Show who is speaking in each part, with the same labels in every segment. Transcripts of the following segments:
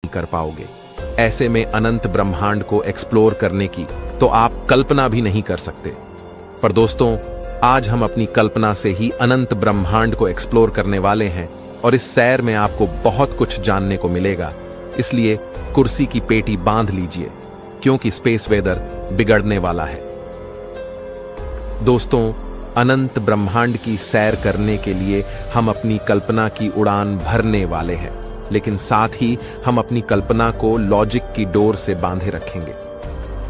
Speaker 1: कर पाओगे। ऐसे में अनंत ब्रह्मांड को एक्सप्लोर करने की तो आप कल्पना भी नहीं कर सकते। पर दोस्तों, आज हम अपनी कल्पना से ही अनंत ब्रह्मांड को एक्सप्लोर करने वाले हैं और इस सैर में आपको बहुत कुछ जानने को मिलेगा। इसलिए कुर्सी की पेटी बांध लीजिए, क्योंकि स्पेस वेदर बिगड़ने वाला है। दोस्तों, अनंत ब्रह्मांड की सैर करने के लिए हम अपनी कल्पना की उड़ान भरने वाले हैं, लेकिन साथ ही हम अपनी कल्पना को लॉजिक की डोर से बांधे रखेंगे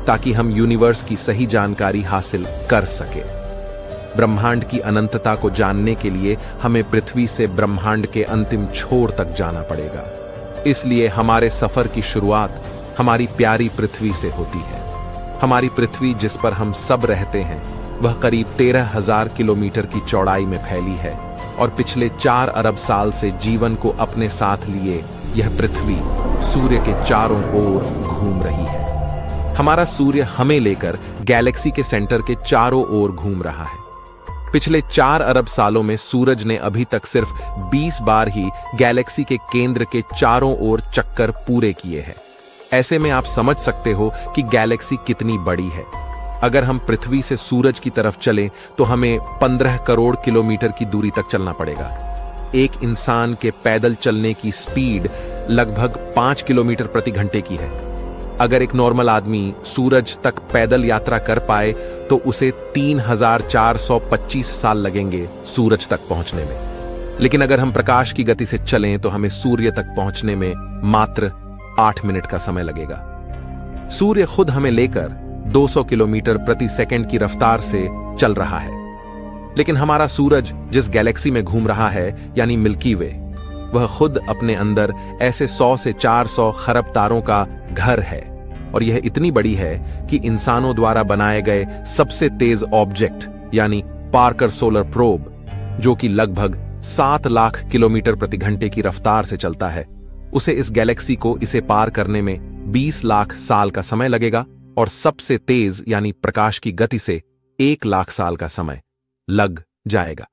Speaker 1: ताकि हम यूनिवर्स की सही जानकारी हासिल कर सके। ब्रह्मांड की अनंतता को जानने के लिए हमें पृथ्वी से ब्रह्मांड के अंतिम छोर तक जाना पड़ेगा। इसलिए हमारे सफर की शुरुआत हमारी प्यारी पृथ्वी से होती है। हमारी पृथ्वी, जिस पर हम सब रहते हैं, वह करीब 13,000 किलोमीटर की चौड़ाई में फैली है और पिछले 4 अरब साल से जीवन को अपने साथ लिए यह पृथ्वी सूर्य के चारों ओर घूम रही है। हमारा सूर्य हमें लेकर गैलेक्सी के सेंटर के चारों ओर घूम रहा है। पिछले 4 अरब सालों में सूरज ने अभी तक सिर्फ 20 बार ही गैलेक्सी के केंद्र के चारों ओर चक्कर पूरे किए हैं। ऐसे में आप समझ सकते हो कि गैलेक्सी कितनी बड़ी है। अगर हम पृथ्वी से सूरज की तरफ चलें तो हमें 15 करोड़ किलोमीटर की दूरी तक चलना पड़ेगा। एक इंसान के पैदल चलने की स्पीड लगभग 5 किलोमीटर प्रति घंटे की है। अगर एक नॉर्मल आदमी सूरज तक पैदल यात्रा कर पाए तो उसे 3,425 साल लगेंगे सूरज तक पहुंचने में। लेकिन अगर हम प्रकाश की गति से चलें तो हमें सूर्य तक पहुंचने में मात्र 8 मिनट का समय लगेगा। सूर्य खुद हमें लेकर 200 किलोमीटर प्रति सेकंड की रफ्तार से चल रहा है। लेकिन हमारा सूरज जिस गैलेक्सी में घूम रहा है, यानी मिल्की वे, वह खुद अपने अंदर ऐसे 100 से 400 खरब तारों का घर है और यह इतनी बड़ी है कि इंसानों द्वारा बनाए गए सबसे तेज ऑब्जेक्ट यानी पार्कर सोलर प्रोब, जो कि लगभग 7 लाख किलोमीटर प्रति घंटे की रफ्तार से चलता है, उसे इस गैलेक्सी को इसे पार करने में 20 लाख साल का समय लगेगा और सबसे तेज यानी प्रकाश की गति से 1 लाख साल का समय लग जाएगा।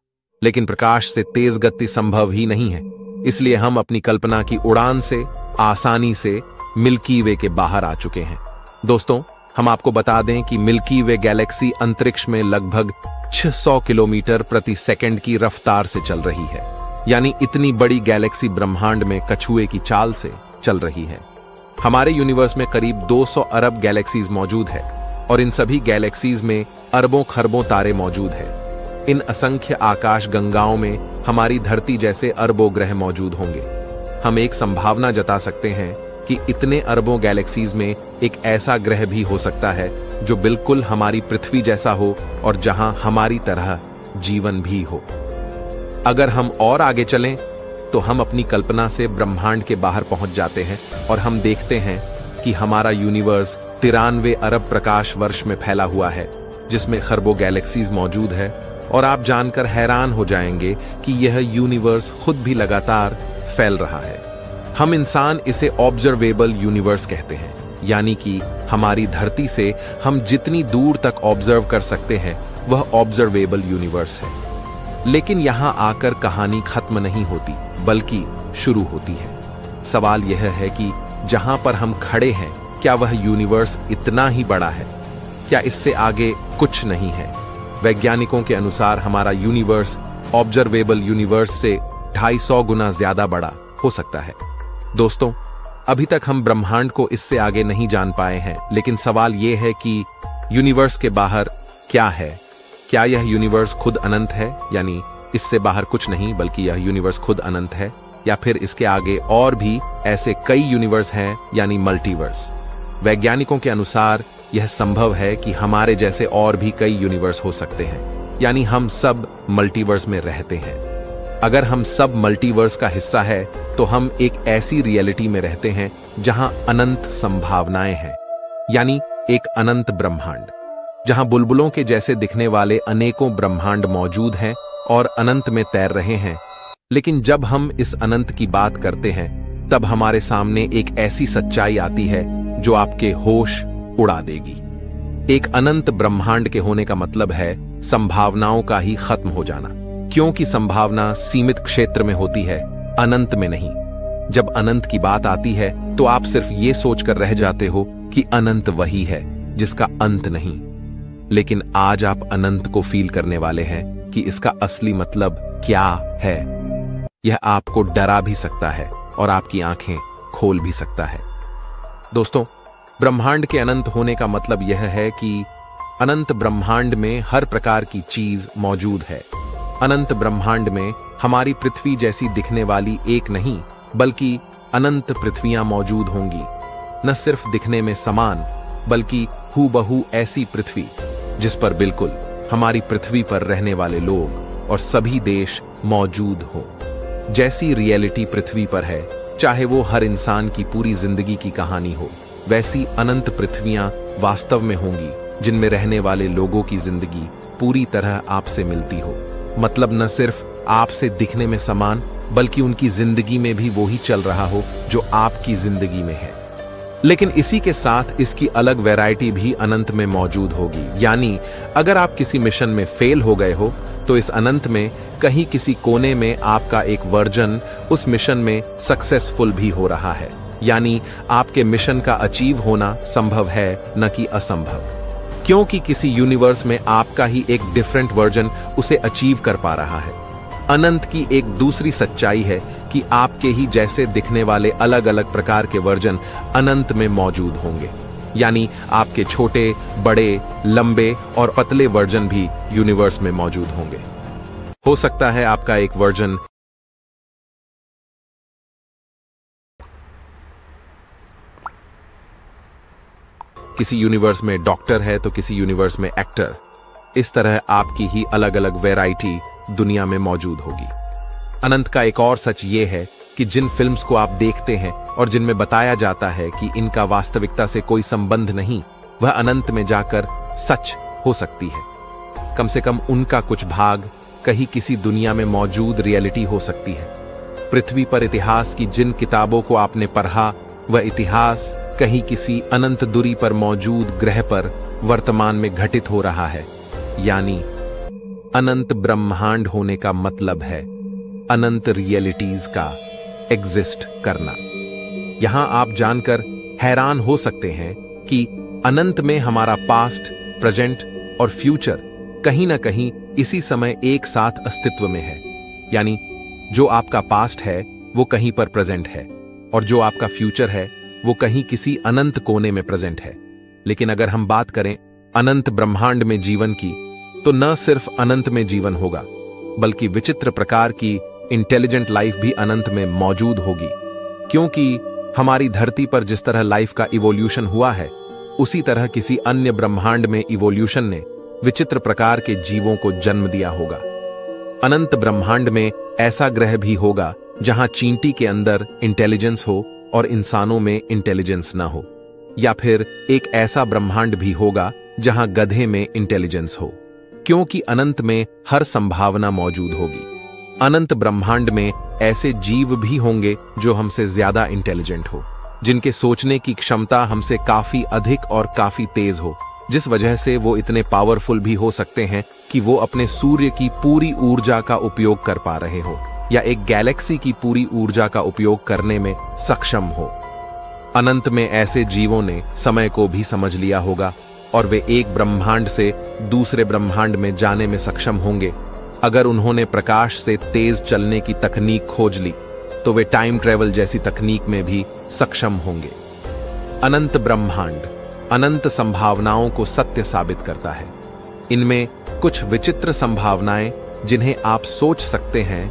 Speaker 1: लेकिन प्रकाश से तेज गति संभव ही नहीं है, इसलिए हम अपनी कल्पना की उड़ान से आसानी से मिल्की वे के बाहर आ चुके हैं। दोस्तों, हम आपको बता दें कि मिल्की वे गैलेक्सी अंतरिक्ष में लगभग 600 किलोमीटर प्रति सेकंड की रफ्तार से चल रही है। यानी इतनी बड़ी गैलेक्सी ब्रह्मांड में कछुए की चाल से चल रही है। हमारे यूनिवर्स में करीब 200 अरब गैलेक्सीज मौजूद है और इन सभी गैलेक्सीज में अरबों खरबों तारे मौजूद हैं। इन असंख्य आकाश गंगाओं में हमारी धरती जैसे अरबों ग्रह मौजूद होंगे। हम एक संभावना जता सकते हैं कि इतने अरबों गैलेक्सीज में एक ऐसा ग्रह भी हो सकता है जो बिल्कुल हमारी पृथ्वी जैसा हो और जहां हमारी तरह जीवन भी हो। अगर हम और आगे चलें तो हम अपनी कल्पना से ब्रह्मांड के बाहर पहुंच जाते हैं और हम देखते हैं कि हमारा यूनिवर्स 93 अरब प्रकाश वर्ष में फैला हुआ है, जिसमें खरबों गैलेक्सीज मौजूद है। और आप जानकर हैरान हो जाएंगे कि यह यूनिवर्स खुद भी लगातार फैल रहा है। हम इंसान इसे ऑब्जर्वेबल यूनिवर्स कहते हैं, यानी कि हमारी धरती से हम जितनी दूर तक ऑब्जर्व कर सकते हैं वह ऑब्जर्वेबल यूनिवर्स है। लेकिन यहां आकर कहानी खत्म नहीं होती, बल्कि शुरू होती है। सवाल यह है कि जहां पर हम खड़े हैं, क्या वह यूनिवर्स इतना ही बड़ा है? क्या इससे आगे कुछ नहीं है? वैज्ञानिकों के अनुसार हमारा यूनिवर्स ऑब्जर्वेबल यूनिवर्स से 250 गुना ज्यादा बड़ा हो सकता है। दोस्तों, अभी तक हम ब्रह्मांड को इससे आगे नहीं जान पाए हैं, लेकिन सवाल यह है कि यूनिवर्स के बाहर क्या है? क्या यह यूनिवर्स खुद अनंत है, यानी इससे बाहर कुछ नहीं बल्कि यह यूनिवर्स खुद अनंत है, या फिर इसके आगे और भी ऐसे कई यूनिवर्स हैं, यानी मल्टीवर्स? वैज्ञानिकों के अनुसार यह संभव है कि हमारे जैसे और भी कई यूनिवर्स हो सकते हैं, यानी हम सब मल्टीवर्स में रहते हैं। अगर हम सब मल्टीवर्स का हिस्सा है तो हम एक ऐसी रियलिटी में रहते हैं जहां अनंत संभावनाएं हैं, यानी एक अनंत ब्रह्मांड, जहां बुलबुलों के जैसे दिखने वाले अनेकों ब्रह्मांड मौजूद हैं और अनंत में तैर रहे हैं। लेकिन जब हम इस अनंत की बात करते हैं तब हमारे सामने एक ऐसी सच्चाई आती है जो आपके होश उड़ा देगी। एक अनंत ब्रह्मांड के होने का मतलब है संभावनाओं का ही खत्म हो जाना, क्योंकि संभावना सीमित क्षेत्र में होती है, अनंत में नहीं। जब अनंत की बात आती है तो आप सिर्फ ये सोचकर रह जाते हो कि अनंत वही है जिसका अंत नहीं। लेकिन आज आप अनंत को फील करने वाले हैं कि इसका असली मतलब क्या है। यह आपको डरा भी सकता है और आपकी आंखें खोल भी सकता है। दोस्तों, ब्रह्मांड के अनंत होने का मतलब यह है कि अनंत ब्रह्मांड में हर प्रकार की चीज मौजूद है। अनंत ब्रह्मांड में हमारी पृथ्वी जैसी दिखने वाली एक नहीं बल्कि अनंत पृथ्वियां मौजूद होंगी। न सिर्फ दिखने में समान बल्कि हूबहू ऐसी पृथ्वी जिस पर बिल्कुल हमारी पृथ्वी पर रहने वाले लोग और सभी देश मौजूद हो। जैसी रियलिटी पृथ्वी पर है, चाहे वो हर इंसान की पूरी जिंदगी की कहानी हो, वैसी अनंत पृथ्वियां वास्तव में होंगी जिनमें रहने वाले लोगों की जिंदगी पूरी तरह आपसे मिलती हो। मतलब न सिर्फ आपसे दिखने में समान बल्कि उनकी जिंदगी में भी वो ही चल रहा हो जो आपकी जिंदगी में है। लेकिन इसी के साथ इसकी अलग वैरायटी भी अनंत में मौजूद होगी। यानी अगर आप किसी मिशन में फेल हो गए हो तो इस अनंत में कहीं किसी कोने में आपका एक वर्जन उस मिशन में सक्सेसफुल भी हो रहा है। यानी आपके मिशन का अचीव होना संभव है, न कि असंभव, क्योंकि किसी यूनिवर्स में आपका ही एक डिफरेंट वर्जन उसे अचीव कर पा रहा है। अनंत की एक दूसरी सच्चाई है कि आपके ही जैसे दिखने वाले अलग अलग प्रकार के वर्जन अनंत में मौजूद होंगे। यानी आपके छोटे, बड़े, लंबे और पतले वर्जन भी यूनिवर्स में मौजूद होंगे। हो सकता है आपका एक वर्जन किसी यूनिवर्स में डॉक्टर है तो किसी यूनिवर्स में एक्टर। इस तरह आपकी ही अलग अलग वैरायटी दुनिया में मौजूद होगी। अनंत का एक और सच ये है कि जिन फिल्म्स को आप देखते हैं और जिनमें बताया जाता है कि इनका वास्तविकता से कोई संबंध नहीं, वह अनंत में जाकर सच हो सकती है। कम से कम उनका कुछ भाग कहीं किसी दुनिया में मौजूद रियलिटी हो सकती है। पृथ्वी पर इतिहास की जिन किताबों को आपने पढ़ा, वह इतिहास कहीं किसी अनंत दूरी पर मौजूद ग्रह पर वर्तमान में घटित हो रहा है। यानी अनंत ब्रह्मांड होने का मतलब है अनंत रियलिटीज का एग्जिस्ट करना। यहां आप जानकर हैरान हो सकते हैं कि अनंत में हमारा पास्ट, प्रेजेंट और फ्यूचर कहीं ना कहीं इसी समय एक साथ अस्तित्व में है। यानी जो आपका पास्ट है वो कहीं पर प्रेजेंट है और जो आपका फ्यूचर है वो कहीं किसी अनंत कोने में प्रेजेंट है। लेकिन अगर हम बात करें अनंत ब्रह्मांड में जीवन की, तो न सिर्फ अनंत में जीवन होगा बल्कि विचित्र प्रकार की इंटेलिजेंट लाइफ भी अनंत में मौजूद होगी। क्योंकि हमारी धरती पर जिस तरह लाइफ का इवोल्यूशन हुआ है, उसी तरह किसी अन्य ब्रह्मांड में इवोल्यूशन ने विचित्र प्रकार के जीवों को जन्म दिया होगा। अनंत ब्रह्मांड में ऐसा ग्रह भी होगा जहां चींटी के अंदर इंटेलिजेंस हो और इंसानों में इंटेलिजेंस न हो। या फिर एक ऐसा ब्रह्मांड भी होगा जहां गधे में इंटेलिजेंस हो, क्योंकि अनंत में हर संभावना मौजूद होगी। अनंत ब्रह्मांड में ऐसे जीव भी होंगे जो हमसे ज्यादा इंटेलिजेंट हो, जिनके सोचने की क्षमता हमसे काफी अधिक और काफी तेज हो, जिस वजह से वो इतने पावरफुल भी हो सकते हैं कि वो अपने सूर्य की पूरी ऊर्जा का उपयोग कर पा रहे हो या एक गैलेक्सी की पूरी ऊर्जा का उपयोग करने में सक्षम हो। अनंत में ऐसे जीवों ने समय को भी समझ लिया होगा और वे एक ब्रह्मांड से दूसरे ब्रह्मांड में जाने में सक्षम होंगे। अगर उन्होंने प्रकाश से तेज चलने की तकनीक खोज ली तो वे टाइम ट्रेवल जैसी तकनीक में भी सक्षम होंगे। अनंत ब्रह्मांड अनंत संभावनाओं को सत्य साबित करता है। इनमें कुछ विचित्र संभावनाएं जिन्हें आप सोच सकते हैं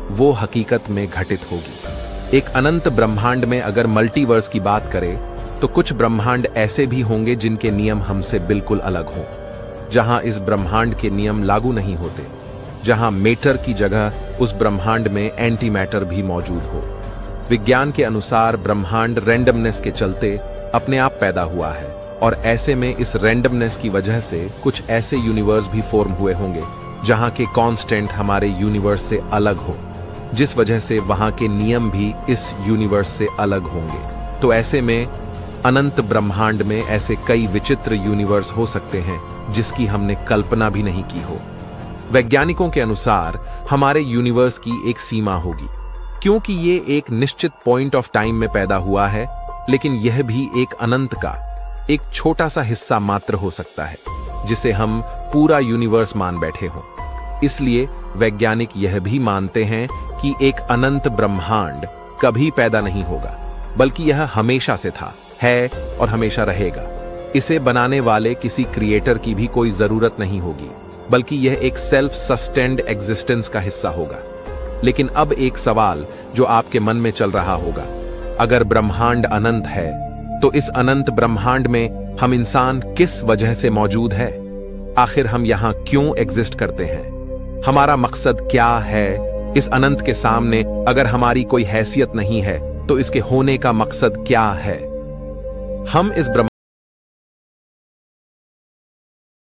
Speaker 1: वो हकीकत में घटित होगी। एक अनंत ब्रह्मांड में अगर मल्टीवर्स की बात करें तो कुछ ब्रह्मांड ऐसे भी होंगे जिनके नियम हमसे बिल्कुल अलग हों, जहां इस ब्रह्मांड के नियम लागू नहीं होते, जहां मैटर की जगह उस ब्रह्मांड में एंटी मैटर भी मौजूद हो। विज्ञान के अनुसार ब्रह्मांड रैंडमनेस के चलते अपने आप पैदा हुआ है और ऐसे में इस रैंडमनेस की वजह से कुछ ऐसे यूनिवर्स भी फॉर्म हुए होंगे जहां के कांस्टेंट हमारे यूनिवर्स से अलग हो, जिस वजह से वहां के नियम भी इस यूनिवर्स से अलग होंगे। तो ऐसे में अनंत ब्रह्मांड में ऐसे कई विचित्र यूनिवर्स हो सकते हैं जिसकी हमने कल्पना भी नहीं की हो। वैज्ञानिकों के अनुसार हमारे यूनिवर्स की एक सीमा होगी, क्योंकि ये एक निश्चित पॉइंट ऑफ टाइम में पैदा हुआ है, लेकिन यह भी एक अनंत का एक छोटा सा हिस्सा मात्र हो सकता है, जिसे हम पूरा यूनिवर्स मान बैठे हों। इसलिए वैज्ञानिक यह भी मानते हैं कि एक अनंत ब्रह्मांड कभी पैदा नहीं होगा, बल्कि यह हमेशा से था, है और हमेशा रहेगा। इसे बनाने वाले किसी क्रिएटर की भी कोई जरूरत नहीं होगी, बल्कि यह एक सेल्फ सस्टेन्ड एग्जिस्टेंस का हिस्सा होगा। लेकिन अब एक सवाल जो आपके मन में चल रहा होगा, अगर ब्रह्मांड अनंत है तो इस अनंत ब्रह्मांड में हम इंसान किस वजह से मौजूद है? आखिर हम यहां क्यों एग्जिस्ट करते हैं? हमारा मकसद क्या है? इस अनंत के सामने अगर हमारी कोई हैसियत नहीं है तो इसके होने का मकसद क्या है? हम इस